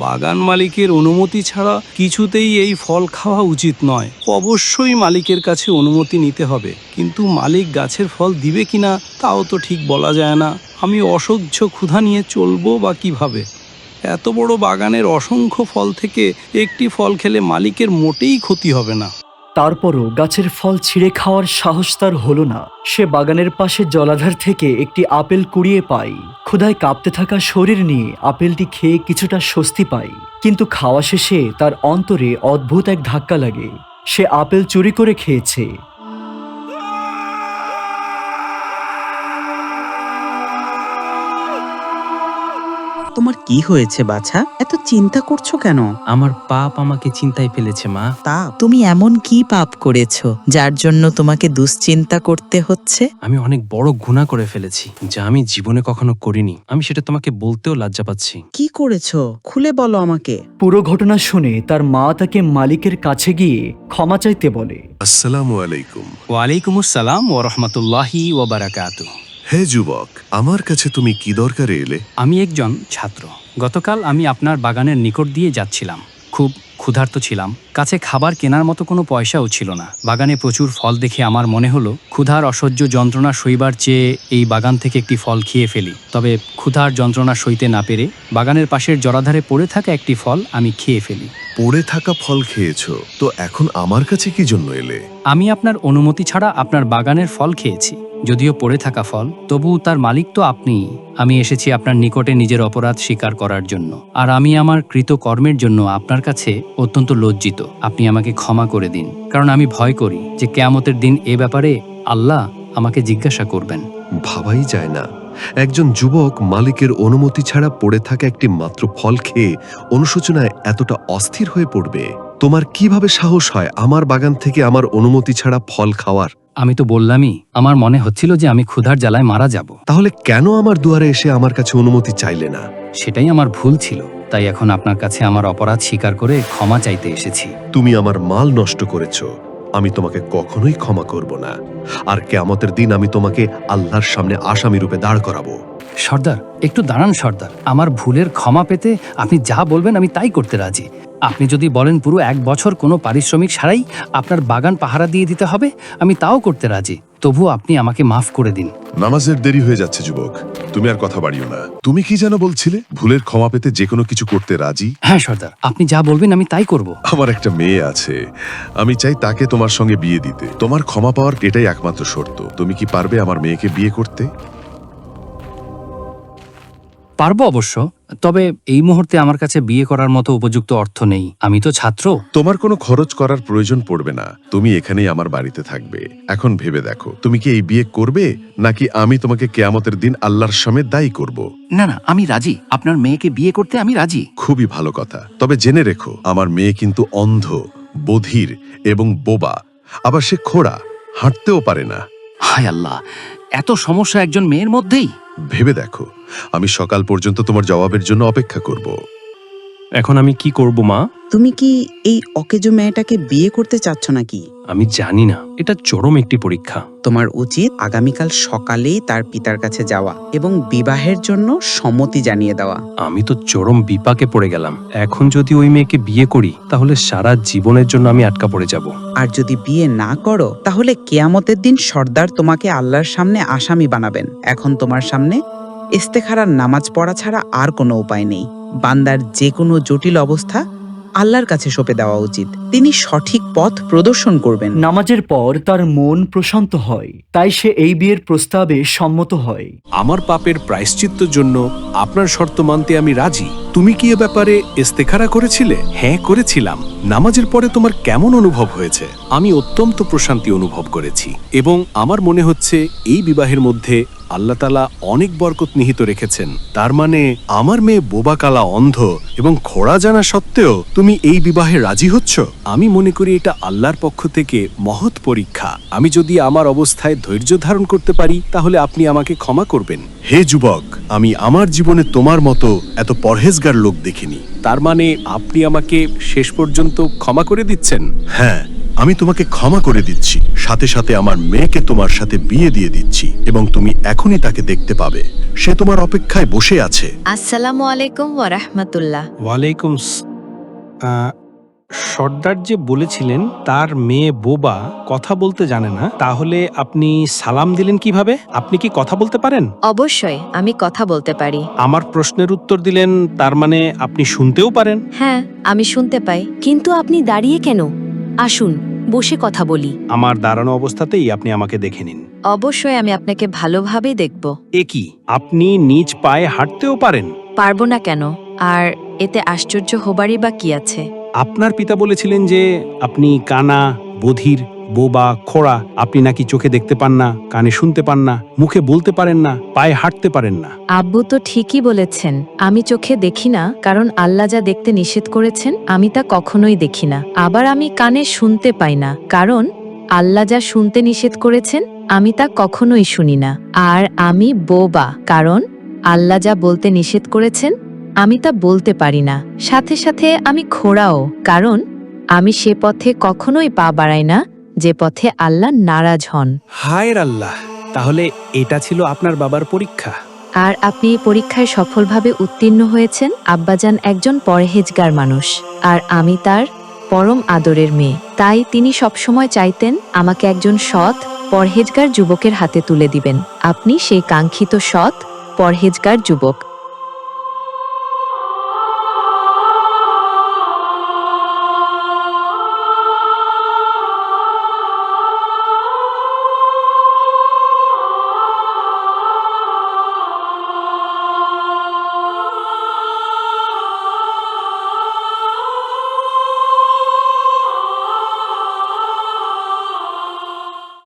বাগান মালিকের অনুমতি ছাড়া কিছুতেই এই ফল খাওয়া উচিত নয়। অবশ্যই মালিকের কাছে অনুমতি নিতে হবে, কিন্তু মালিক গাছের ফল দিবে কিনা তাও তো ঠিক বলা যায় না। আমি অসহ্য ক্ষুধা নিয়ে চলবো বা কিভাবে? এত বড় বাগানের অসংখ্য ফল থেকে একটি ফল খেলে মালিকের মোটেই ক্ষতি হবে না। তারপরও গাছের ফল ছিঁড়ে খাওয়ার সাহস তার হলো না। সে বাগানের পাশে জলাধার থেকে একটি আপেল কুড়িয়ে পায়। ক্ষুধায় কাঁপতে থাকা শরীর নিয়ে আপেলটি খেয়ে কিছুটা স্বস্তি পায়, কিন্তু খাওয়া শেষে তার অন্তরে অদ্ভুত এক ধাক্কা লাগে। সে আপেল চুরি করে খেয়েছে। তোমার কি হয়েছে বাছা? এত চিন্তা করছো কেন? আমার পাপ আমাকে চিন্তায় ফেলেছে মা। তা তুমি এমন কি পাপ করেছো যার জন্য তোমাকে দুশ্চিন্তা করতে হচ্ছে? আমি অনেক বড় গুনাহ করে ফেলেছি, যা আমি জীবনে কখনো করিনি। আমি সেটা তোমাকে বলতেও লজ্জা পাচ্ছি। কি করেছো খুলে বলো আমাকে। পুরো ঘটনা শুনে তার মা তাকে মালিকের কাছে গিয়ে ক্ষমা চাইতে বলে। আসসালামু আলাইকুম। ওয়ালাইকুম আসসালাম ওয়া রাহমাতুল্লাহি ওয়া বারাকাতুহু। হে যুবক, আমার কাছে তুমি কি দরকারে এলে? আমি একজন ছাত্র। গতকাল আমি আপনার বাগানের নিকট দিয়ে যাচ্ছিলাম। খুব ক্ষুধার্ত ছিলাম। কাছে খাবার কেনার মতো কোনো পয়সাও ছিল না। বাগানে প্রচুর ফল দেখে আমার মনে হলো ক্ষুধার অসহ্য যন্ত্রণা সইবার চেয়ে এই বাগান থেকে একটি ফল খেয়ে ফেলি। তবে ক্ষুধার যন্ত্রণা সইতে না পেরে বাগানের পাশের জলাধারে পড়ে থাকা একটি ফল আমি খেয়ে ফেলি। পড়ে থাকা ফল খেয়েছো তো এখন আমার কাছে কি জন্য এলে? আমি আপনার অনুমতি ছাড়া আপনার বাগানের ফল খেয়েছি। যদিও পড়ে থাকা ফল, তবু তার মালিক তো আপনিই। আমি এসেছি আপনার নিকটে নিজের অপরাধ স্বীকার করার জন্য। আর আমি আমার কৃতকর্মের জন্য আপনার কাছে অত্যন্ত লজ্জিত। আপনি আমাকে ক্ষমা করে দিন, কারণ আমি ভয় করি যে কিয়ামতের দিন এ ব্যাপারে আল্লাহ আমাকে জিজ্ঞাসা করবেন। ভাবাই যায় না, একজন যুবক মালিকের অনুমতি ছাড়া পড়ে থাকা একটি মাত্র ফল খেয়ে অনুশোচনায় এতটা অস্থির হয়ে পড়বে। তোমার কিভাবে সাহস হয় আমার বাগান থেকে আমার অনুমতি ছাড়া ফল খাওয়ার? আমি তো বললামই, আমার মনে হচ্ছিল যে আমি ক্ষুধার জ্বালায় মারা যাব। তাহলে কেন আমার দুয়ারে এসে আমার কাছে অনুমতি চাইলে না? সেটাই আমার ভুল ছিল। তাই এখন আপনার কাছে আমার অপরাধ স্বীকার করে ক্ষমা চাইতে এসেছি। তুমি আমার মাল নষ্ট করেছো, আমি তোমাকে কখনোই ক্ষমা করব না। আর কিয়ামতের দিন আমি তোমাকে আল্লাহর সামনে আসামি রূপে দাঁড় করাবো। সর্দার, একটু দাঁড়ান সর্দার। আমার ভুলের ক্ষমা পেতে আপনি যা বলবেন আমি তাই করতে রাজি। আপনি যদি বলেন পুরো 1 বছর কোনো পারিশ্রমিক ছাড়াই আপনার বাগান পাহারা দিয়ে দিতে হবে, আমি তাও করতে রাজি। তবুও আপনি আমাকে মাফ করে দিন। নামাজের দেরি হয়ে যাচ্ছে যুবক, তুমি আর কথা বাড়িও না। তুমি কি যেন বলছিলে? ভুলের ক্ষমা পেতে যে কোনো কিছু করতে রাজি? হ্যাঁ সর্দার, আপনি যা বলবেন আমি তাই করব। আমার একটা মেয়ে আছে, আমি চাই তাকে তোমার সঙ্গে বিয়ে দিতে। তোমার ক্ষমা পাওয়ার এটাই একমাত্র শর্ত। তুমি কি পারবে আমার মেয়েকে বিয়ে করতে? পারবো অবশ্য, তবে এই মুহূর্তে আমার কাছে বিয়ে করার মতো উপযুক্ত অর্থ নেই। আমি তো ছাত্র। তোমার কোনো খরচ করার প্রয়োজন পড়বে না, তুমি এখানেই আমার বাড়িতে থাকবে। এখন ভেবে দেখো, তুমি কি এই বিয়ে করবে, নাকি আমি তোমাকে কিয়ামতের দিন আল্লাহর সামনে দায়ী করব? না না, আমি রাজি। আপনার মেয়েকে বিয়ে করতে আমি রাজি। খুবই ভালো কথা। তবে জেনে রেখো, আমার মেয়ে কিন্তু অন্ধ, বধির এবং বোবা। আবার সে খোড়া, হাঁটতেও পারে না। হায় আল্লাহ, এত সমস্যা একজন মেয়ের মধ্যেই? ভেবে দেখো, আমি সকাল পর্যন্ত তোমার জবাবের জন্য অপেক্ষা করব। এখন আমি কি করব মা? তুমি কি এই অকেজো মেয়েটাকে বিয়ে করতে চাচ্ছ নাকি? আমি জানি না, এটা চরম একটি পরীক্ষা। তোমার উচিত আগামীকাল সকালেই তার পিতার কাছে যাওয়া এবং বিবাহের জন্য সম্মতি জানিয়ে দেওয়া। আমি তো চরম বিপাকে পড়ে গেলাম। এখন যদি ওই মেয়েকে বিয়ে করি, তাহলে সারা জীবনের জন্য আমি আটকা পড়ে যাব। আর যদি বিয়ে না করো, তাহলে কিয়ামতের দিন সর্দার তোমাকে আল্লাহর সামনে আসামি বানাবেন। এখন তোমার সামনে ইস্তেখারার নামাজ পড়া ছাড়া আর কোনো উপায় নেই। বান্দার যে কোনো জটিল অবস্থা আল্লাহর কাছে সঁপে দেওয়া উচিত। তিনি সঠিক পথ প্রদর্শন করবেন। নামাজের পর তার মন প্রশান্ত হয়, তাই সে এই বিয়ের প্রস্তাবে সম্মত হয়। আমার পাপের প্রায়শ্চিত্তের জন্য আপনার শর্ত মানতে আমি রাজি। তুমি কি এ ব্যাপারে ইস্তেখারা করেছিলে? হ্যাঁ, করেছিলাম। নামাজের পরে তোমার কেমন অনুভব হয়েছে? আমি অত্যন্ত প্রশান্তি অনুভব করেছি এবং আমার মনে হচ্ছে এই বিবাহের মধ্যে আল্লাহ তাআলা অনেক বরকত নিহিত রেখেছেন। তার মানে আমার মেয়ে বোবা কালা অন্ধ এবং খোড়া জানা সত্ত্বেও তুমি এই বিবাহে রাজি হচ্ছ? আমি মনে করি এটা আল্লাহর পক্ষ থেকে মহৎ পরীক্ষা। আমি যদি আমার অবস্থায় ধৈর্য ধারণ করতে পারি, তাহলে আপনি আমাকে ক্ষমা করবেন। হে যুবক, আমি আমার জীবনে তোমার মতো এত পরহেজগার লোক দেখিনি। তার মানে আপনি আমাকে শেষ পর্যন্ত ক্ষমা করে দিচ্ছেন? হ্যাঁ, আমি তোমাকে ক্ষমা করে দিচ্ছি, সাথে সাথে আমার মেয়েকে তোমার সাথে বিয়ে দিয়ে দিচ্ছি এবং তুমি এখনই তাকে দেখতে পাবে। সে তোমার অপেক্ষায় বসে আছে। আসসালামু আলাইকুম ওয়া রাহমাতুল্লাহ। ওয়ালাইকুম সর্দার যে বলেছিলেন তার মেয়ে বোবা, কথা বলতে জানে না, তাহলে আপনি সালাম দিলেন কিভাবে? আপনি কি কথা বলতে পারেন? অবশ্যই আমি কথা বলতে পারি। আমার প্রশ্নের উত্তর দিলেন, তার মানে আপনি শুনতেও পারেন? হ্যাঁ, আমি শুনতে পাই। কিন্তু আপনি দাঁড়িয়ে কেন? আসুন বসে কথা বলি। আমার দাঁড়ানো অবস্থাতেই আপনি আমাকে দেখে নিন। অবশ্যই আমি আপনাকে ভালোভাবেই দেখব। এ কি, আপনি নিজ পায়ে হাঁটতেও পারেন? পারবো না কেন? আর এতে আশ্চর্য হবারই বা কি আছে? আপনার পিতা বলেছিলেন যে আপনি কানা, বধির, বোবা, খোড়া। আপনি নাকি চোখে দেখতে পান না, কানে শুনতে পান না, মুখে বলতে পারেন না, পায়ে হাঁটতে পারেন না। আব্বু তো ঠিকই বলেছেন। আমি চোখে দেখি না, কারণ আল্লাহ যা দেখতে নিষেধ করেছেন আমি তা কখনোই দেখি না। আবার আমি কানে শুনতে পাই না, কারণ আল্লাহ যা শুনতে নিষেধ করেছেন আমি তা কখনোই শুনি না। আর আমি বোবা, কারণ আল্লাহ যা বলতে নিষেধ করেছেন আমি তা বলতে পারি না। সাথে সাথে আমি খোড়াও, কারণ আমি সে পথে কখনোই পা বাড়াই না যে পথে আল্লাহ নারাজ হন। হায় আল্লাহ, তাহলে এটা ছিল আপনার বাবার পরীক্ষা। আর আপনি এই পরীক্ষায় সফলভাবে উত্তীর্ণ হয়েছেন। আব্বাজান একজন পরহেজগার মানুষ, আর আমি তার পরম আদরের মেয়ে। তাই তিনি সবসময় চাইতেন আমাকে একজন সৎ পরহেজগার যুবকের হাতে তুলে দিবেন। আপনি সেই কাঙ্ক্ষিত সৎ পরহেজগার যুবক।